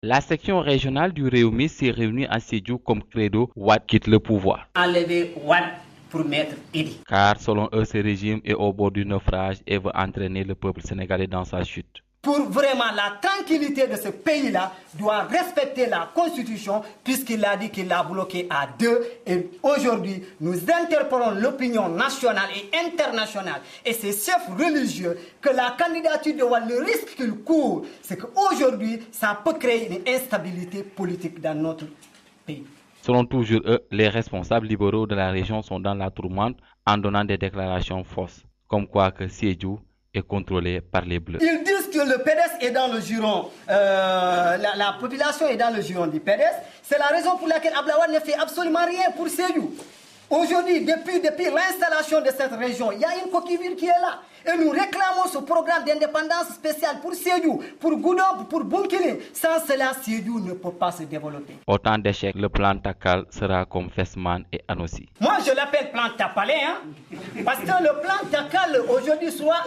La section régionale du Rewmi s'est réunie à Sédhiou comme credo Wade quitte le pouvoir. Enlever Wade pour mettre Idi. Car selon eux, ce régime est au bord du naufrage et veut entraîner le peuple sénégalais dans sa chute. Pour vraiment la tranquillité de ce pays-là, doit respecter la Constitution puisqu'il a dit qu'il l'a bloqué à 2. Et aujourd'hui, nous interpellons l'opinion nationale et internationale et ces chefs religieux que la candidature de Wade, le risque qu'il court, c'est qu'aujourd'hui, ça peut créer une instabilité politique dans notre pays. Selon toujours eux, les responsables libéraux de la région sont dans la tourmente en donnant des déclarations fausses, comme quoi que Sédhiou est contrôlé par les Bleus. Ils disent que le PDS est dans le giron, la population est dans le giron du PDS. C'est la raison pour laquelle Abdoulaye Wade ne fait absolument rien pour Sédhiou. Aujourd'hui, depuis l'installation de cette région, il y a une coquille vide qui est là. Et nous réclamons ce programme d'indépendance spéciale pour Sédhiou, pour Goudomp, pour Bounkiling. Sans cela, Sédhiou ne peut pas se développer. Autant d'échecs, le plan Takal sera comme Fesman et Anossi. Moi, je l'appelle plan Tapalé, parce que le plan Takal, aujourd'hui, sera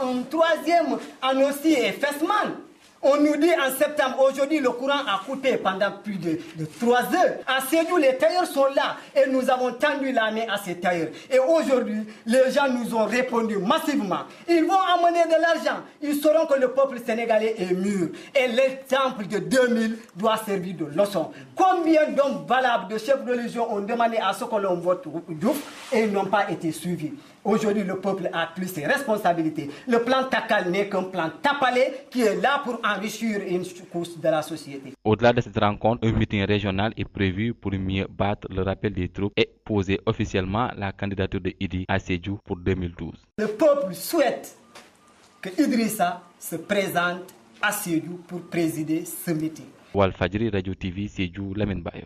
un troisième Anossi et Fesman. On nous dit en septembre, aujourd'hui le courant a coupé pendant plus de 3 heures. À Sédhiou, les tailleurs sont là et nous avons tendu la main à ces tailleurs. Et aujourd'hui, les gens nous ont répondu massivement. Ils vont amener de l'argent. Ils sauront que le peuple sénégalais est mûr. Et l'exemple de 2000 doit servir de leçon. Combien d'hommes valables de chefs religieux ont demandé à ce que l'on vote Diouf et ils n'ont pas été suivis. Aujourd'hui, le peuple a pris ses responsabilités. Le plan Takal n'est qu'un plan tapalé qui est là pour enrichir une couche de la société. Au-delà de cette rencontre, un meeting régional est prévu pour mieux battre le rappel des troupes et poser officiellement la candidature de Idi à Sédhiou pour 2012. Le peuple souhaite que Idrissa se présente à Sédhiou pour présider ce meeting. Walfadjri Radio TV Sédhiou Lamine Bayo.